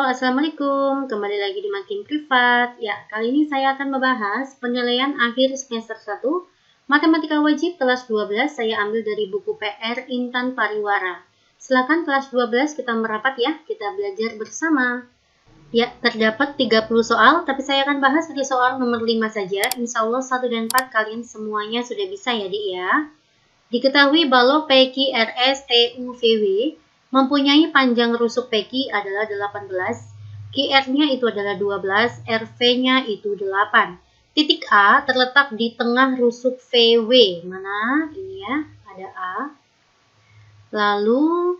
Assalamualaikum. Kembali lagi di Makin Privat. Ya, kali ini saya akan membahas penilaian akhir semester 1 Matematika Wajib kelas 12. Saya ambil dari buku PR Intan Pariwara. Silakan kelas 12 kita merapat ya, kita belajar bersama. Ya, terdapat 30 soal, tapi saya akan bahas dari soal nomor 5 saja. Insya Allah 1 dan 4 kalian semuanya sudah bisa ya, Dik ya. Diketahui balok PQRSTUVW mempunyai panjang rusuk PQ adalah 18, QR-nya itu adalah 12, RV-nya itu 8. Titik A terletak di tengah rusuk VW. Mana? Ini ya, ada A. Lalu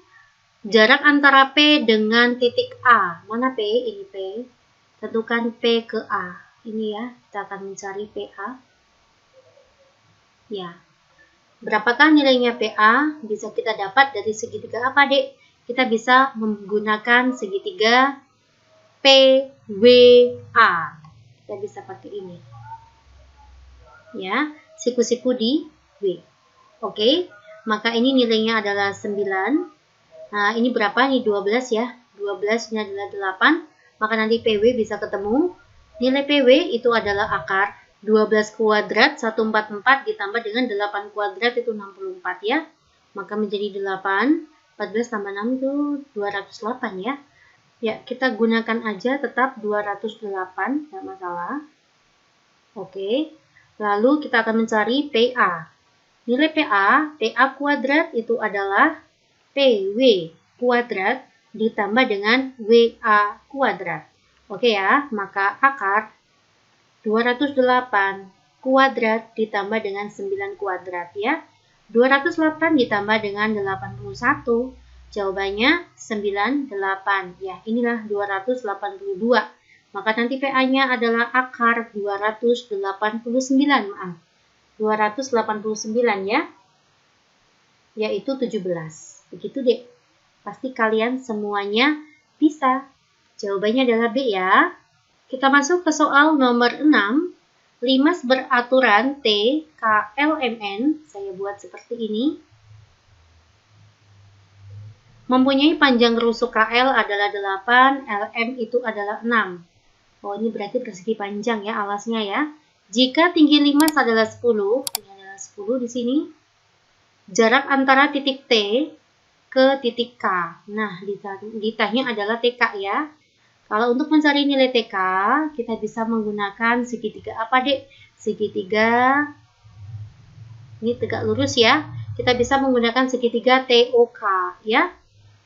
jarak antara P dengan titik A. Mana P? Ini P. Tentukan P ke A. Ini ya, kita akan mencari PA. Ya. Berapakah nilainya PA? Bisa kita dapat dari segitiga apa, Dek? Kita bisa menggunakan segitiga PWA. Kita bisa pakai ini. Ya, siku-siku di W. Oke, maka ini nilainya adalah 9. Nah, ini berapa? Ini 12 ya. 12 ini adalah 8. Maka nanti PW bisa ketemu. Nilai PW itu adalah akar 12 kuadrat 144 ditambah dengan 8 kuadrat itu 64 ya. Maka menjadi 8. 14 tambah 6 itu 208 ya. Ya, kita gunakan aja tetap 208, tidak masalah. Oke. Lalu kita akan mencari PA. Nilai PA kuadrat itu adalah PW kuadrat ditambah dengan WA kuadrat. Oke ya, maka akar 208 kuadrat ditambah dengan 9 kuadrat ya. 208 ditambah dengan 81. Jawabannya 98. Ya, inilah 282. Maka nanti PA-nya adalah akar 289, maaf. 289 ya. Yaitu 17. Begitu, Dek. Pasti kalian semuanya bisa. Jawabannya adalah B ya. Kita masuk ke soal nomor 6. Limas beraturan T, K, L, M, N. Saya buat seperti ini. Mempunyai panjang rusuk KL adalah 8, LM itu adalah 6. Oh, ini berarti persegi panjang ya alasnya ya. Jika tinggi limas adalah 10, ini adalah 10 di sini. Jarak antara titik T ke titik K. Nah, ditanya adalah TK ya. Kalau untuk mencari nilai TK, kita bisa menggunakan segitiga apa, Dek? Segitiga, ini tegak lurus ya. Kita bisa menggunakan segitiga TOK ya.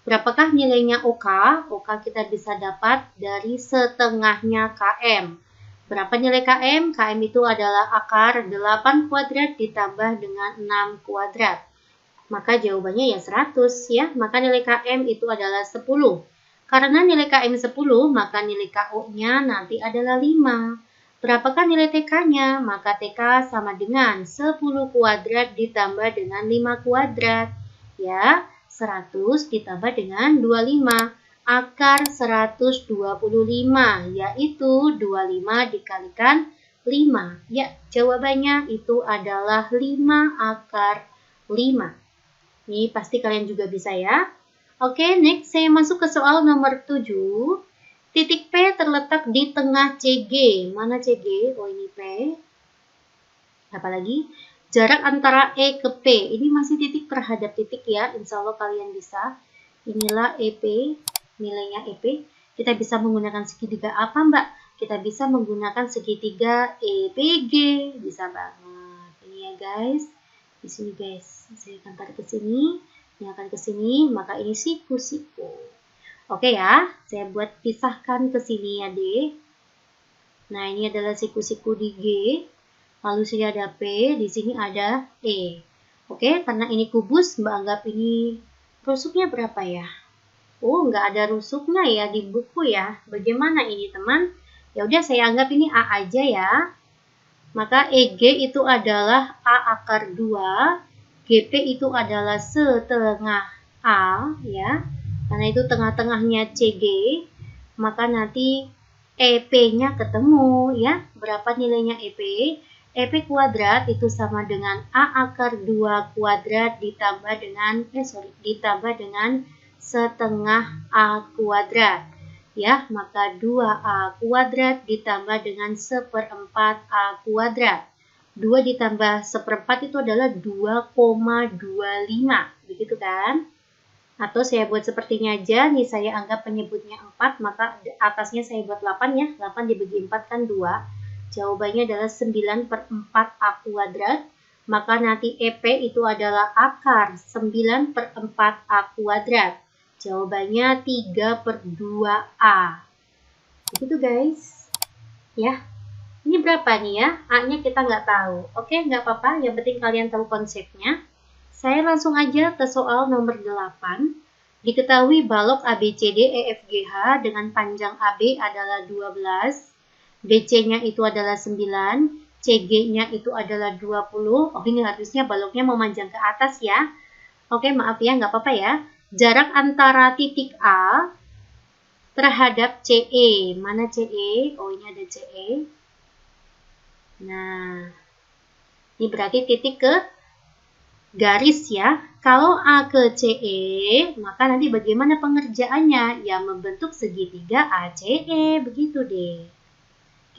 Berapakah nilainya OK? OK kita bisa dapat dari setengahnya KM. Berapa nilai KM? KM itu adalah akar 8 kuadrat ditambah dengan 6 kuadrat. Maka jawabannya ya 100 ya. Maka nilai KM itu adalah 10. Karena nilai KM 10, maka nilai KO-nya nanti adalah 5. Berapakah nilai TK-nya? Maka TK sama dengan 10 kuadrat ditambah dengan 5 kuadrat. Ya, 100 ditambah dengan 25. Akar 125, yaitu 25 dikalikan 5. Ya, jawabannya itu adalah 5 akar 5. Ini pasti kalian juga bisa ya. Oke, next saya masuk ke soal nomor 7. Titik P terletak di tengah CG. Mana CG? Oh, ini P. Apalagi? Jarak antara E ke P. Ini masih titik terhadap titik ya. Insya Allah kalian bisa. Inilah EP. Nilainya EP. Kita bisa menggunakan segitiga apa, Mbak? Kita bisa menggunakan segitiga EPG. Bisa banget. Ini ya, guys. Di sini, guys. Saya akan tarik ke sini. Ini akan ke sini, maka ini siku-siku. Oke ya, saya buat pisahkan ke sini ya, D. Nah, ini adalah siku-siku di G. Lalu sini ada P, di sini ada E. Oke, karena ini kubus, Mbak anggap ini rusuknya berapa ya? Oh, nggak ada rusuknya ya di buku ya. Bagaimana ini, teman? Ya udah, saya anggap ini A aja ya. Maka EG itu adalah A akar 2. GP itu adalah setengah A ya, karena itu tengah-tengahnya CG, maka nanti EP-nya ketemu ya. Berapa nilainya EP? EP kuadrat itu sama dengan A akar 2 kuadrat ditambah dengan setengah A kuadrat. ya, maka 2A kuadrat ditambah dengan 1/4 A kuadrat. 2 ditambah 1/4 itu adalah 2,25, begitu kan? Atau saya buat sepertinya aja, nih saya anggap penyebutnya 4, maka atasnya saya buat 8 ya. 8 dibagi 4 kan 2. Jawabannya adalah 9/4 A kuadrat. Maka nanti EP itu adalah akar 9/4 A kuadrat. Jawabannya 3/2A. Begitu guys. Ya. Ini berapa nih ya? A-nya kita nggak tahu. Oke, nggak apa-apa. Yang penting kalian tahu konsepnya. Saya langsung aja ke soal nomor 8. Diketahui balok ABCD EFGH dengan panjang AB adalah 12. BC-nya itu adalah 9. CG-nya itu adalah 20. Oh, ini harusnya baloknya memanjang ke atas ya. Oke, maaf ya, nggak apa-apa ya. Jarak antara titik A terhadap CE. Mana CE? Oh, ini ada CE. Nah, ini berarti titik ke garis ya. Kalau A ke CE, maka nanti bagaimana pengerjaannya? Ya, membentuk segitiga ACE. Begitu deh.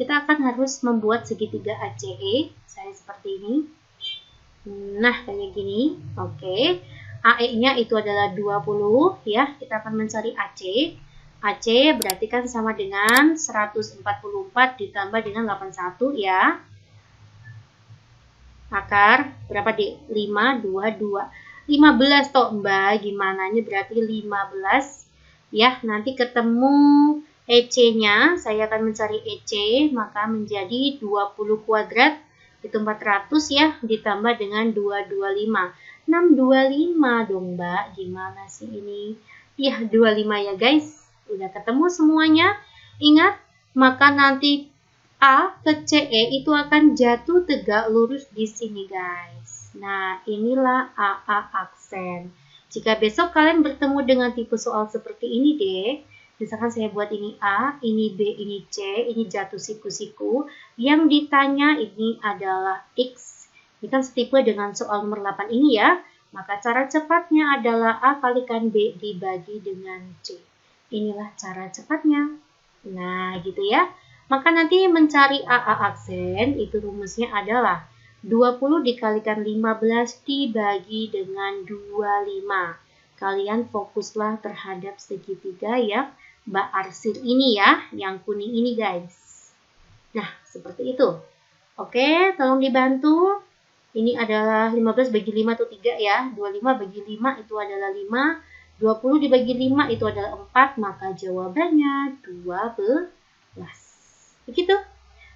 Kita akan harus membuat segitiga ACE. Saya seperti ini. Nah, kayak gini. Oke. AE-nya itu adalah 20 ya. Kita akan mencari AC. AC berarti kan sama dengan 144 ditambah dengan 81 ya. Akar berapa deh? 5, 2, 2. 15 toh Mbak. Gimana? Ini berarti 15. Ya, nanti ketemu EC-nya, saya akan mencari EC, maka menjadi 20 kuadrat, itu 400 ya, ditambah dengan 225. 625 dong Mbak, gimana sih ini? Ya, 25 ya guys, udah ketemu semuanya. Ingat, maka nanti A ke CE itu akan jatuh tegak lurus di sini guys. Nah, inilah AA aksen. Jika besok kalian bertemu dengan tipe soal seperti ini deh, misalkan saya buat ini A, ini B, ini C, ini jatuh siku-siku. Yang ditanya ini adalah X. Ini kan setipe dengan soal nomor 8 ini ya. Maka cara cepatnya adalah A kalikan B dibagi dengan C. Inilah cara cepatnya. Nah, gitu ya. Maka nanti mencari AA aksen, itu rumusnya adalah 20 dikalikan 15 dibagi dengan 25. Kalian fokuslah terhadap segitiga ya. Mbak Arsir ini ya, yang kuning ini guys. Nah, seperti itu. Oke, tolong dibantu. Ini adalah 15 bagi 5 itu 3 ya. 25 bagi 5 itu adalah 5. 20 dibagi 5 itu adalah 4. Maka jawabannya 12. Begitu.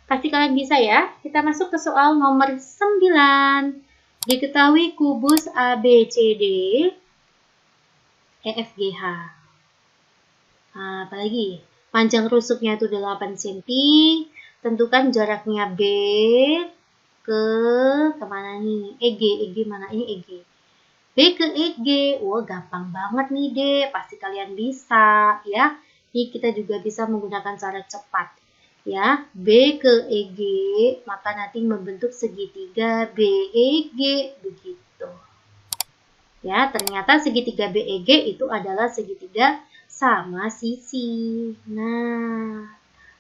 Pasti kalian bisa ya. Kita masuk ke soal nomor 9. Diketahui kubus ABCD EFGH. Nah, apalagi panjang rusuknya itu 8 cm, tentukan jaraknya B ke kemana nih? EG mana? Ini EG. B ke EG, wah gampang banget nih deh, pasti kalian bisa ya. Ini kita juga bisa menggunakan cara cepat ya. B ke EG, maka nanti membentuk segitiga BEG begitu. Ya, ternyata segitiga BEG itu adalah segitiga sama sisi. Nah,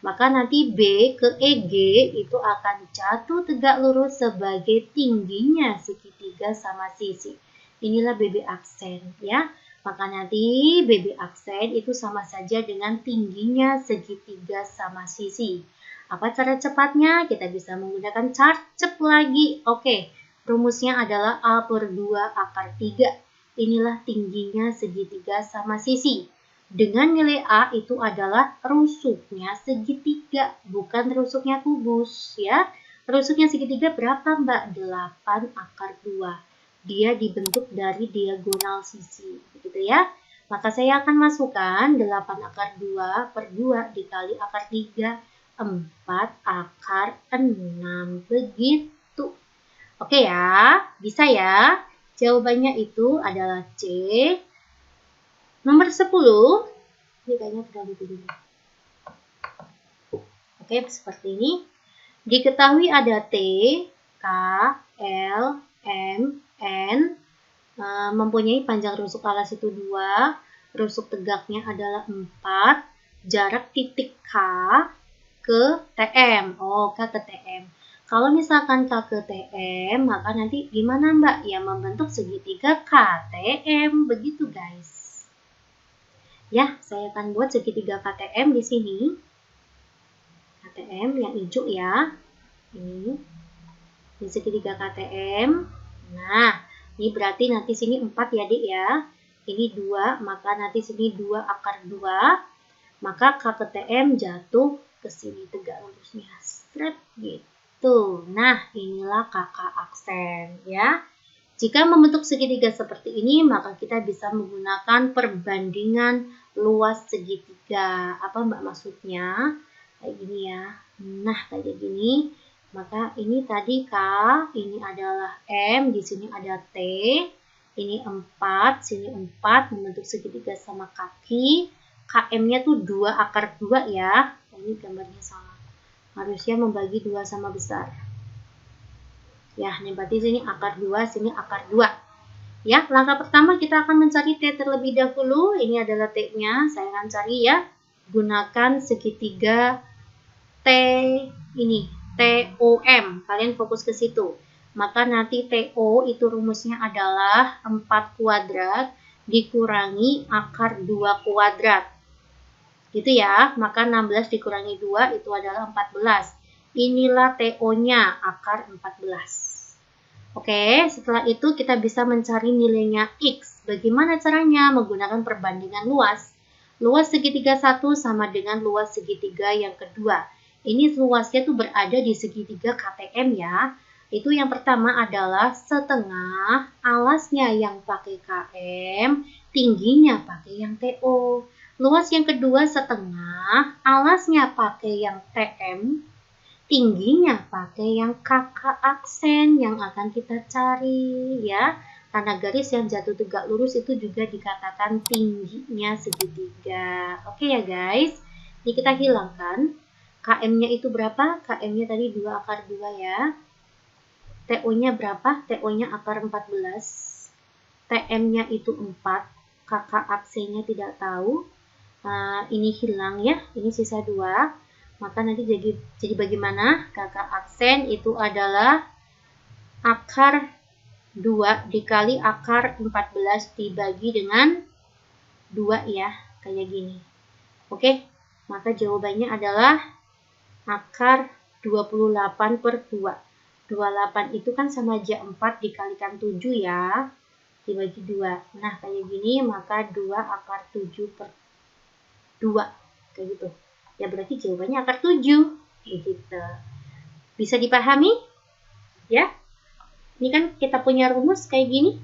maka nanti B ke EG itu akan jatuh tegak lurus sebagai tingginya segitiga sama sisi. Inilah BB aksen ya. Maka nanti BB aksen itu sama saja dengan tingginya segitiga sama sisi. Apa cara cepatnya? Kita bisa menggunakan cep lagi. Oke, rumusnya adalah A/2 akar 3. Inilah tingginya segitiga sama sisi. Dengan nilai A itu adalah rusuknya segitiga, bukan rusuknya kubus ya. Rusuknya segitiga berapa Mbak? 8 akar 2. Dia dibentuk dari diagonal sisi, begitu ya. Maka saya akan masukkan 8 akar 2 per 2 dikali akar 3, 4 akar 6, begitu. Oke ya, bisa ya. Jawabannya itu adalah C. Nomor 10, ini kayaknya terlalu tinggi. Oke, seperti ini. Diketahui ada T, K, L, M, N. Mempunyai panjang rusuk alas itu 2. Rusuk tegaknya adalah 4. jarak titik K ke TM. Oh, K ke TM. Kalau misalkan K ke TM, maka nanti gimana Mbak? Ya, membentuk segitiga KTM. Begitu guys. Ya, saya akan buat segitiga KTM di sini. KTM yang hijau ya. Ini segitiga KTM. Nah, ini berarti nanti sini 4 ya, Dik ya. Ini 2, maka nanti sini 2 akar 2. Maka K ke TM jatuh ke sini tegak lurusnya. Straight gitu. Nah, inilah kakak aksen ya. Jika membentuk segitiga seperti ini, maka kita bisa menggunakan perbandingan luas segitiga. Apa Mbak maksudnya? Kayak gini ya. Nah, kayak gini. Maka ini tadi K, ini adalah M, di sini ada T. Ini 4, sini 4, membentuk segitiga sama kaki. KM-nya tuh 2 akar 2 ya. Ini gambarnya salah. Harusnya membagi 2 sama besar. Ya, ini berarti sini akar 2, sini akar 2. Ya, langkah pertama kita akan mencari T terlebih dahulu. Ini adalah T-nya. Saya akan cari ya. Gunakan segitiga T ini, TOM. Kalian fokus ke situ. Maka nanti TO itu rumusnya adalah 4 kuadrat dikurangi akar 2 kuadrat. Gitu ya, maka 16 dikurangi 2 itu adalah 14. Inilah TO-nya, akar 14. Oke, setelah itu kita bisa mencari nilainya X. Bagaimana caranya? Menggunakan perbandingan luas. Luas segitiga 1 sama dengan luas segitiga yang kedua. Ini luasnya tuh berada di segitiga KTM ya. Itu yang pertama adalah setengah, alasnya yang pakai KM, tingginya pakai yang TO. Luas yang kedua setengah, alasnya pakai yang TM, tingginya pakai yang kakak aksen yang akan kita cari ya. Karena garis yang jatuh tegak lurus itu juga dikatakan tingginya segitiga. Oke ya guys, ini kita hilangkan. KM-nya itu berapa? KM-nya tadi 2 akar 2 ya. TO-nya berapa? TO-nya akar 14. TM-nya itu 4. Kakak aksennya tidak tahu. Ini hilang ya, ini sisa 2. Maka nanti jadi bagaimana? Kakak aksen itu adalah akar 2 dikali akar 14 dibagi dengan 2 ya, kayak gini. Oke, maka jawabannya adalah akar 28 per 2. 28 itu kan sama aja 4 dikalikan 7 ya, dibagi 2. Nah, kayak gini, maka 2 akar 7 per 2 kayak gitu ya, berarti jawabannya akar 7 begitu. Bisa dipahami ya? Ini kan kita punya rumus kayak gini,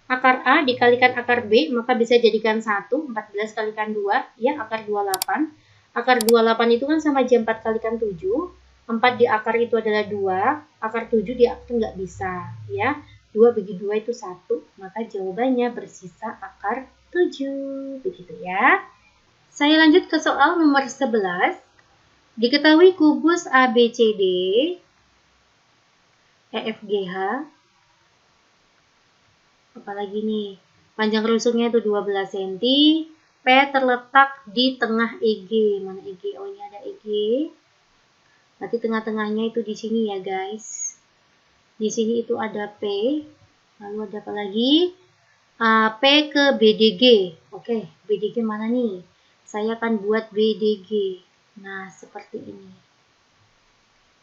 akar A dikalikan akar B maka bisa jadikan 1. 14 kalikan 2 ya, akar 28. Akar 28 itu kan sama aja 4 kalikan 7. 4 di akar itu adalah 2, akar 7 di akar nggak bisa ya, 2 bagi 2 itu 1, maka jawabannya bersisa akar 7 begitu ya. Saya lanjut ke soal nomor 11. Diketahui kubus ABCD, EFGH, apalagi nih, panjang rusuknya itu 12 cm, P terletak di tengah EG. Mana EG? Oh, ini ada EG. Berarti tengah-tengahnya itu di sini ya guys. Di sini itu ada P. Lalu ada apa lagi? P ke BDG. Oke, BDG mana nih? Saya akan buat BDG. Nah, seperti ini.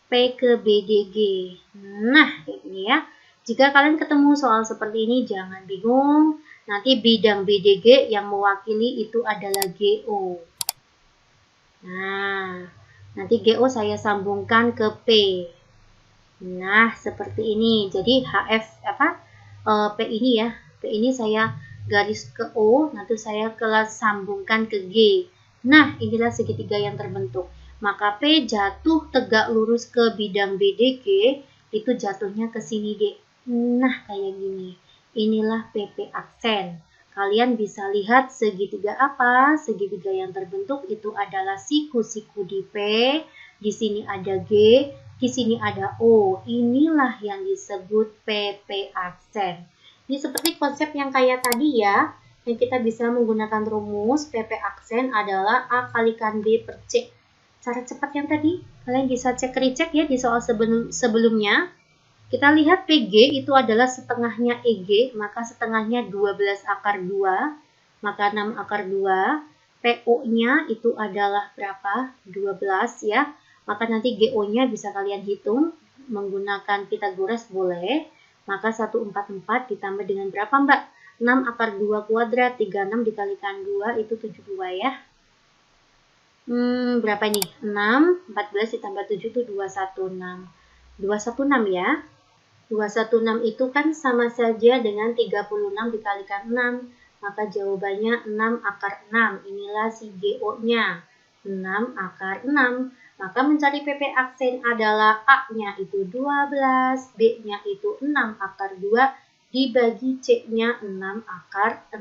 P ke BDG. Nah, kayak gini ya. Jika kalian ketemu soal seperti ini, jangan bingung. Nanti bidang BDG yang mewakili itu adalah GO. Nah, nanti GO saya sambungkan ke P. Nah, seperti ini. Jadi HF P ini ya. P ini saya garis ke O, nanti saya kelas sambungkan ke G. Nah, inilah segitiga yang terbentuk. Maka P jatuh tegak lurus ke bidang BDG, itu jatuhnya ke sini D. Nah, kayak gini. Inilah PP aksen. Kalian bisa lihat segitiga apa? Segitiga yang terbentuk itu adalah siku-siku di P, di sini ada G, di sini ada O. Inilah yang disebut PP aksen. Ini seperti konsep yang kayak tadi ya. yang kita bisa menggunakan rumus PP aksen adalah A kalikan B per C. Cara cepat yang tadi, kalian bisa cek recheck ya di soal sebelumnya. Kita lihat PG itu adalah setengahnya EG, maka setengahnya 12 akar 2, maka 6 akar 2. PO-nya itu adalah berapa? 12 ya. Maka nanti GO-nya bisa kalian hitung menggunakan Pythagoras boleh. Maka 144 ditambah dengan berapa Mbak? 6 akar 2 kuadrat, 36 dikalikan 2 itu 72 ya. Berapa nih? 6, 14 ditambah 7 itu 216. 216 ya. 216 itu kan sama saja dengan 36 dikalikan 6. Maka jawabannya 6 akar 6. Inilah si GO-nya. 6 akar 6. Maka mencari PP aksen adalah A-nya itu 12, B-nya itu 6 akar 2, dibagi C-nya 6 akar 6.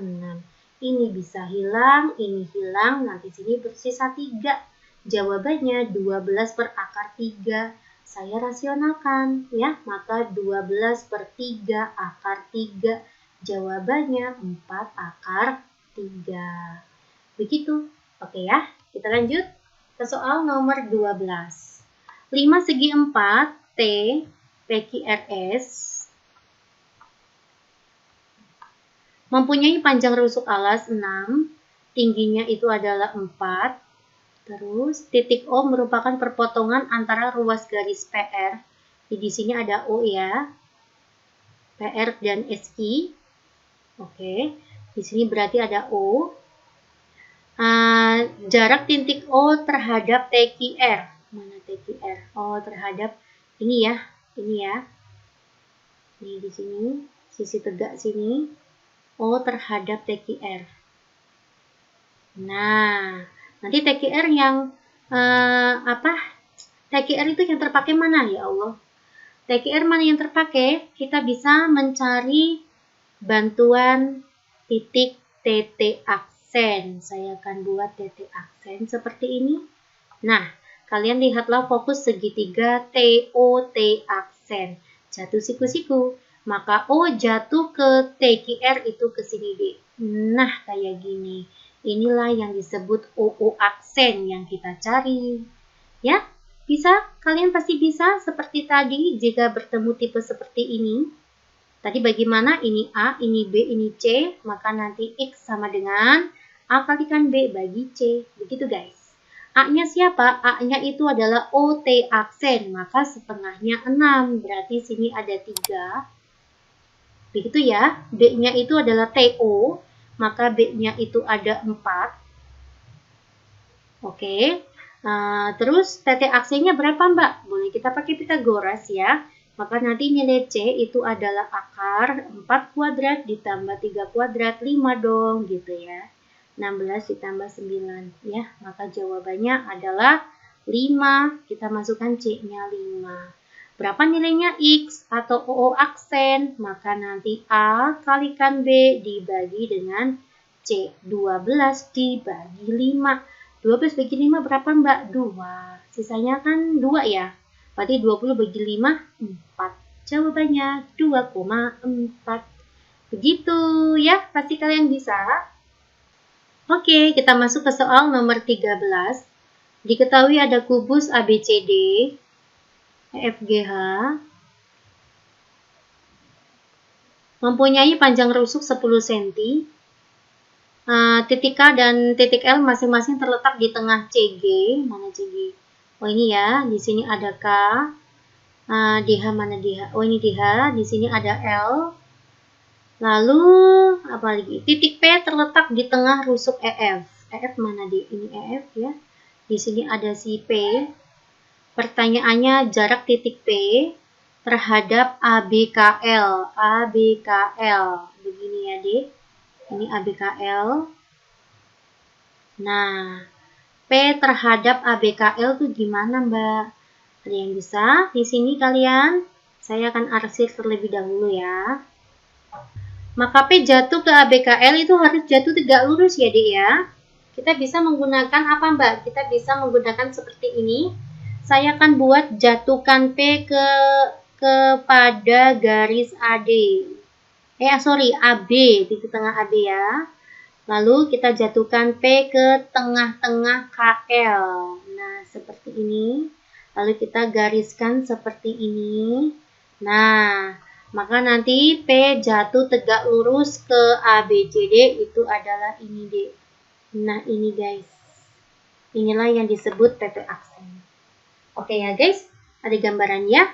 Ini bisa hilang, ini hilang, nanti sini bersisa 3. Jawabannya 12 per akar 3. Saya rasionalkan ya, maka 12 per 3 akar 3. Jawabannya 4 akar 3. Begitu. Oke ya, kita lanjut ke soal nomor 12. 5 segi 4 T PQRS mempunyai panjang rusuk alas 6, tingginya itu adalah 4. Terus titik O merupakan perpotongan antara ruas garis PR. Di sini ada O ya. PR dan SI. Oke. Di sini berarti ada O. Jarak titik O terhadap TQR. Mana TQR? Oh, terhadap ini ya. Ini ya. Ini di sini, sisi tegak sini. O terhadap TQR. Nah, nanti TQR yang TQR itu yang terpakai mana ya Allah? TQR mana yang terpakai? Kita bisa mencari bantuan titik TT aksen. Saya akan buat TT aksen seperti ini. Nah, kalian lihatlah fokus segitiga TOT aksen. Jatuh siku-siku. Maka O jatuh ke TQR itu ke sini D. Nah, kayak gini. Inilah yang disebut OO aksen yang kita cari. Ya, bisa? Kalian pasti bisa seperti tadi jika bertemu tipe seperti ini. Tadi bagaimana? Ini A, ini B, ini C. Maka nanti X sama dengan A kalikan B bagi C. Begitu guys. A-nya siapa? A-nya itu adalah OT aksen. Maka setengahnya 6. Berarti sini ada 3. Begitu ya. B-nya itu adalah TO. Maka B-nya itu ada 4. Oke. Terus TT aksennya berapa Mbak? Boleh kita pakai Pythagoras ya. Maka nanti nilai C itu adalah akar 4 kuadrat ditambah 3 kuadrat 5 dong gitu ya. 16 ditambah 9 ya. Maka jawabannya adalah 5. Kita masukkan C-nya 5. Berapa nilainya X atau OO aksen? Maka nanti A kalikan B dibagi dengan C. 12 dibagi 5. 12 bagi 5 berapa Mbak? 2. Sisanya kan 2 ya. Berarti 20 bagi 5, 4. Jawabannya 2,4. Begitu ya, pasti kalian bisa. Oke, kita masuk ke soal nomor 13. Diketahui ada kubus ABCD, EFGH, mempunyai panjang rusuk 10 cm. Titik K dan titik L masing-masing terletak di tengah CG. Mana CG? Oh ini ya, di sini ada K. DH mana DH? Oh ini DH. Di sini ada L. Lalu apa lagi? Titik P terletak di tengah rusuk EF. EF mana di? Ini EF ya. Di sini ada si P. Pertanyaannya jarak titik P terhadap ABKL. ABKL. Begini ya, Dek. Ini ABKL. Nah, P terhadap ABKL itu gimana, Mbak? Ada yang bisa? Di sini kalian, saya akan arsir terlebih dahulu ya. Maka P jatuh ke ABKL itu harus jatuh tegak lurus ya, Dek ya. Kita bisa menggunakan apa, Mbak? Kita bisa menggunakan seperti ini. Saya akan buat jatuhkan P kepada garis AD. AB, titik tengah AB ya. Lalu kita jatuhkan P ke tengah-tengah KL. Nah, seperti ini. Lalu kita gariskan seperti ini. Nah, maka nanti P jatuh tegak lurus ke ABCD, itu adalah ini D. Nah, ini guys. Inilah yang disebut PP aksen. Oke ya guys, ada gambarannya.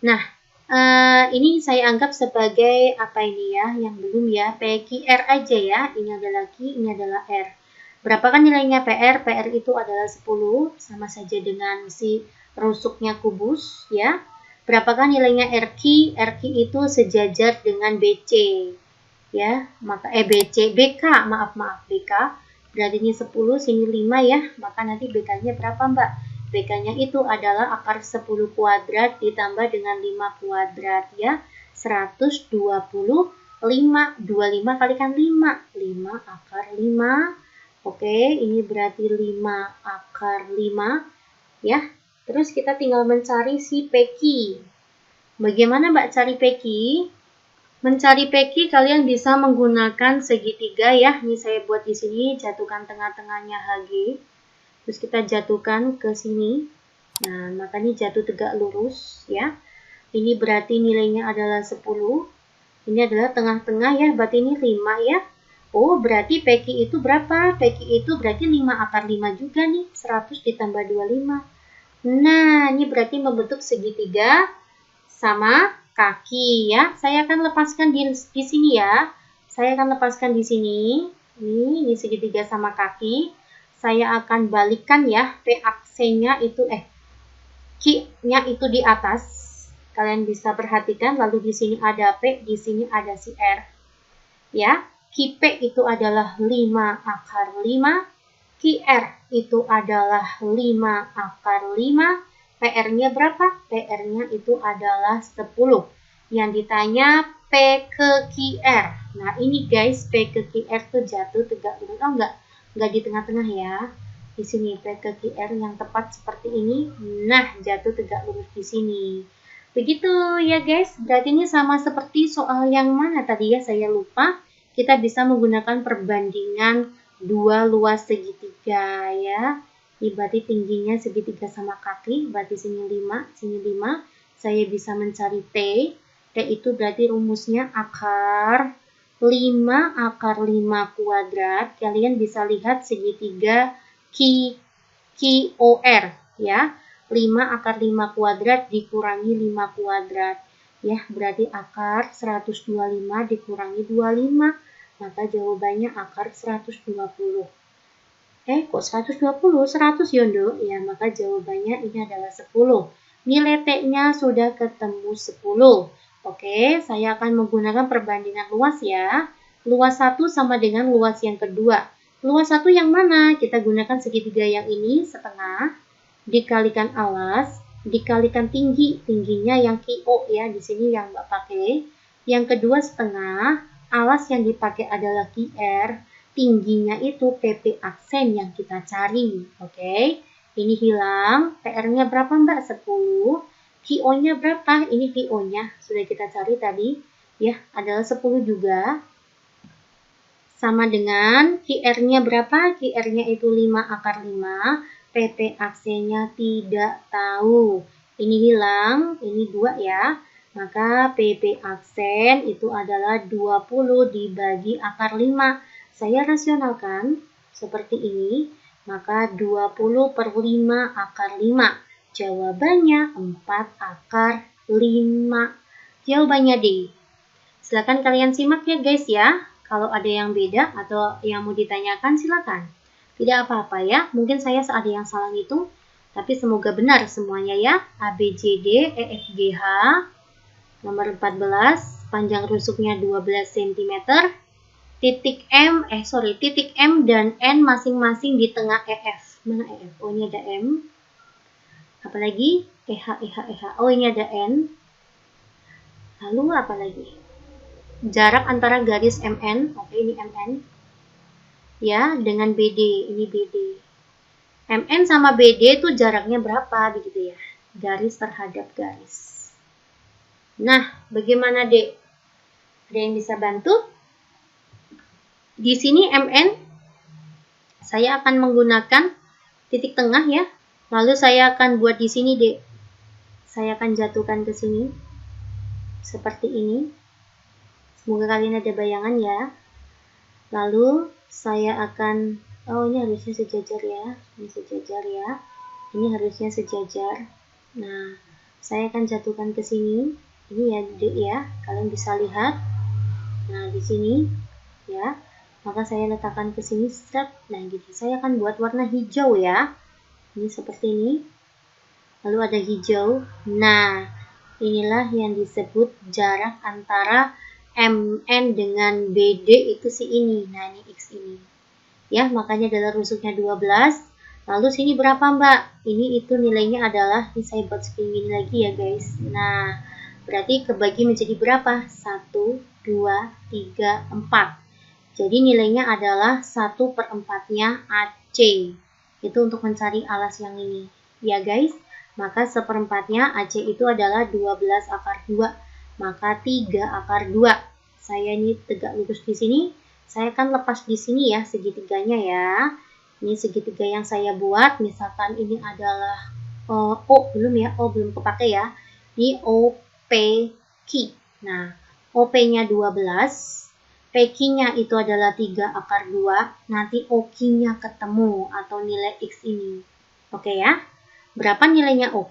Nah, ini saya anggap sebagai apa ini ya, yang belum ya, PQR aja ya. Ini adalah Q, ini adalah R. Berapakah nilainya PR? PR itu adalah 10, sama saja dengan si rusuknya kubus ya. Berapakah nilainya RQ? RQ itu sejajar dengan BC ya. Maka BK, maaf BK. Berarti ini 10, sini 5 ya. Maka nanti BK-nya berapa, Mbak? BK-nya itu adalah akar 10 kuadrat ditambah dengan 5 kuadrat ya. 125. 25 kalikan 5. 5 akar 5. Oke, ini berarti 5 akar 5 ya. Terus kita tinggal mencari si PQ. Bagaimana Mbak cari PQ? Mencari PQ kalian bisa menggunakan segitiga ya. Ini saya buat di sini, jatuhkan tengah-tengahnya HG. Terus kita jatuhkan ke sini. Nah, maka ini jatuh tegak lurus ya. Ini berarti nilainya adalah 10. Ini adalah tengah-tengah ya, berarti ini 5 ya. Oh, berarti PQ itu berapa? PQ itu berarti 5 akar 5 juga nih. 100 ditambah 25. Nah, ini berarti membentuk segitiga sama kaki ya. Saya akan lepaskan di sini ya. Saya akan lepaskan di sini. Ini segitiga sama kaki. Saya akan balikkan ya, P aksennya itu Q-nya itu di atas. Kalian bisa perhatikan, lalu di sini ada P, di sini ada si R. Ya, QP itu adalah 5 akar 5, QR itu adalah 5 akar 5, PR-nya berapa? PR-nya itu adalah 10. Yang ditanya P ke QR. Nah, ini guys, P ke QR tuh jatuh tegak lurus. Oh, enggak di tengah-tengah ya. Di sini P ke QR yang tepat seperti ini. Nah, jatuh tegak lurus di sini. Begitu ya guys. Berarti ini sama seperti soal yang mana tadi ya, saya lupa. Kita bisa menggunakan perbandingan dua luas segitiga ya. Ini berarti tingginya segitiga sama kaki. Berarti sini 5, sini 5. Saya bisa mencari T. T itu berarti rumusnya akar 5 akar 5 kuadrat. Kalian bisa lihat segitiga QOR ya. 5 akar 5 kuadrat dikurangi 5 kuadrat. Ya, berarti akar 125 dikurangi 25. Maka jawabannya akar 120. Kok 120? 100 Yondo? Ya, maka jawabannya ini adalah 10. Nilai T-nya sudah ketemu 10. Oke, saya akan menggunakan perbandingan luas ya. Luas 1 sama dengan luas yang kedua. Luas 1 yang mana? Kita gunakan segitiga yang ini, setengah, dikalikan alas, dikalikan tinggi. Tingginya yang QO ya, di sini yang Mbak pakai. Yang kedua setengah, alas yang dipakai adalah QR. Tingginya itu PP aksen yang kita cari. Oke, ini hilang. PR-nya berapa Mbak? 10. QO-nya berapa? Ini QO-nya sudah kita cari tadi. Ya, adalah 10 juga. Sama dengan QR-nya berapa? QR-nya itu 5 akar 5. PP aksennya tidak tahu. Ini hilang, ini 2 ya. Maka PP aksen itu adalah 20 dibagi akar 5. Saya rasionalkan seperti ini. Maka 20 per 5 akar 5. Jawabannya 4 akar 5. Jawabannya D. Silakan kalian simak ya guys ya. Kalau ada yang beda atau yang mau ditanyakan silakan. Tidak apa-apa ya. Mungkin saya ada yang salah ngitung. Tapi semoga benar semuanya ya. A, B, C, D, E, F, G, H. Nomor 14. Panjang rusuknya 12 cm. Titik M dan N masing-masing di tengah EF. Mana EF? Oh, ini ada M. Apalagi? EH. Oh, ini ada N. Lalu apa lagi? Jarak antara garis MN, oke ini MN, ya, dengan BD, ini BD. MN sama BD itu jaraknya berapa, begitu ya, garis terhadap garis. Nah, bagaimana Dek? Ada yang bisa bantu? Di sini MN, saya akan menggunakan titik tengah ya. Lalu saya akan buat di sini D. Saya akan jatuhkan ke sini. Seperti ini. Semoga kalian ada bayangan ya. Lalu saya akan, oh ini harusnya sejajar ya. Ini sejajar ya. Ini harusnya sejajar. Nah, saya akan jatuhkan ke sini. Ini ya D ya. Kalian bisa lihat. Nah, di sini ya. Maka saya letakkan ke sini strap. Nah, gitu. Saya akan buat warna hijau ya. Ini seperti ini. Lalu ada hijau. Nah, inilah yang disebut jarak antara MN dengan BD itu si ini. Nah, ini X ini. Ya, makanya adalah rusuknya 12. Lalu sini berapa, Mbak? Ini itu nilainya adalah, ini saya buat segini lagi ya, guys. Nah, berarti kebagi menjadi berapa? 1, 2, 3, 4. Jadi nilainya adalah 1/4-nya AC. Itu untuk mencari alas yang ini. Ya guys, maka 1/4-nya AC itu adalah 12 akar 2. Maka 3 akar 2. Saya ini tegak lurus di sini. Saya akan lepas di sini ya segitiganya ya. Ini segitiga yang saya buat. Misalkan ini adalah O belum ya. O belum kepake ya. Ini OP Q. Nah, OP-nya 12. PQ-nya itu adalah 3 akar 2, nanti OQ-nya ketemu atau nilai X ini. Oke ya. Berapa nilainya OQ?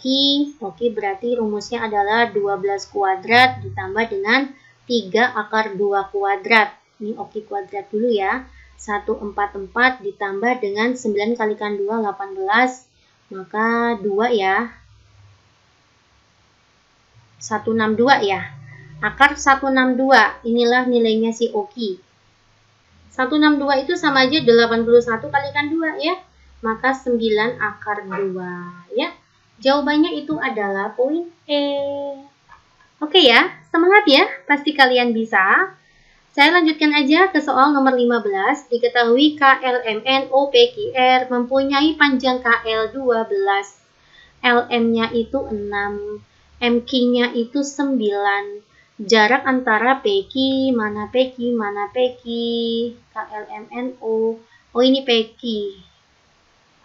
OQ berarti rumusnya adalah 12 kuadrat ditambah dengan 3 akar 2 kuadrat. Ini OQ kuadrat dulu ya. 144 ditambah dengan 9 kalikan 2, 18. Maka 2 ya. 162 ya. Akar 162, inilah nilainya si OQ. 162 itu sama aja 81 kalikan 2 ya. Maka 9 akar 2 ya. Jawabannya itu adalah poin E. Oke ya, semangat ya. Pasti kalian bisa. Saya lanjutkan aja ke soal nomor 15. Diketahui KLMNOPQR mempunyai panjang KL 12. LM-nya itu 6. MQ-nya itu 9. Jarak antara PQ, mana PQ, mana PQ, KLMNO. Oh, ini PQ.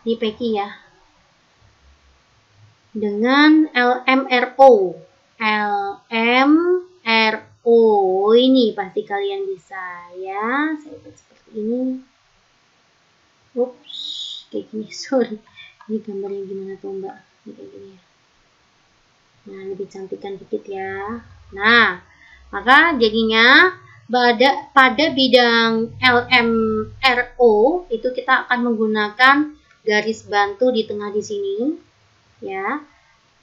Ini PQ ya. Dengan LMRO. LMRO. Ini pasti kalian bisa ya. Saya buat seperti ini. Ups, kayak gini, sorry. Ini gambarnya gimana tuh, Mbak? Ini kayak gini ya. Nah, lebih cantikan dikit ya. Nah, maka jadinya pada bidang LMRO itu kita akan menggunakan garis bantu di tengah di sini. Ya.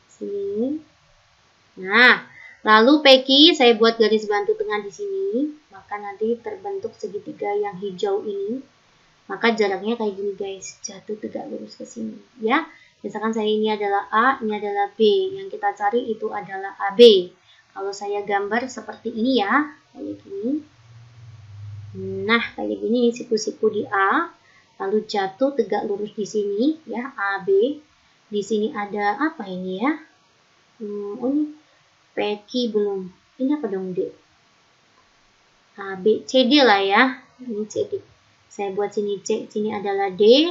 Sini. Nah, lalu PQ saya buat garis bantu tengah di sini, maka nanti terbentuk segitiga yang hijau ini. Maka jaraknya kayak gini guys, jatuh tegak lurus ke sini ya. Misalkan saya ini adalah A, ini adalah B. Yang kita cari itu adalah AB. Kalau saya gambar seperti ini ya, kayak gini. Nah, kayak gini siku-siku di A, lalu jatuh tegak lurus di sini ya, AB. Di sini ada apa ini ya? Oh ini PQ belum. Ini apa dong D? AB, CD lah ya. Ini CD. Saya buat sini C, sini adalah D.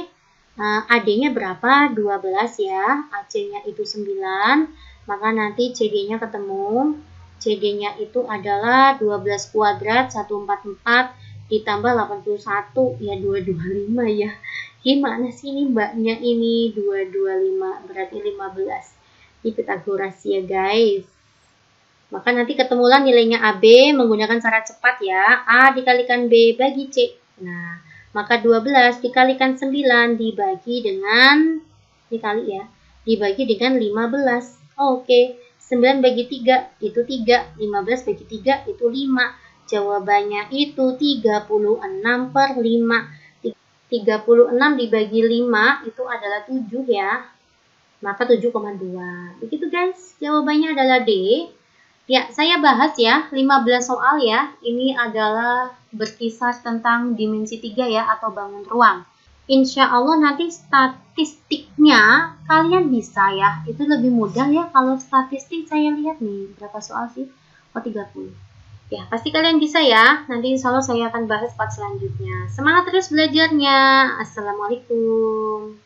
AD-nya berapa? 12 ya. AC-nya itu 9. Maka nanti CD-nya ketemu. CD-nya itu adalah 12 kuadrat 144 ditambah 81 ya 225 ya. Gimana sih ini mbaknya ini 225 berarti 15. Ini Pitagoras ya guys. Maka nanti ketemulah nilainya AB menggunakan cara cepat ya. A dikalikan B bagi C. Nah, maka 12 dikalikan 9 dibagi dengan, dikali ya, dibagi dengan 15. Oke, 9 bagi 3 itu 3, 15 bagi 3 itu 5. Jawabannya itu 36/5. 36 dibagi 5 itu adalah 7 ya. Maka 7,2. Begitu guys, jawabannya adalah D. Ya, saya bahas ya, 15 soal ya. Ini adalah berkisar tentang dimensi 3 ya, atau bangun ruang. Insya Allah nanti statistiknya kalian bisa ya. Itu lebih mudah ya, kalau statistik saya lihat nih, berapa soal sih? Oh, 30. Ya, pasti kalian bisa ya. Nanti insya Allah saya akan bahas part selanjutnya. Semangat terus belajarnya. Assalamualaikum.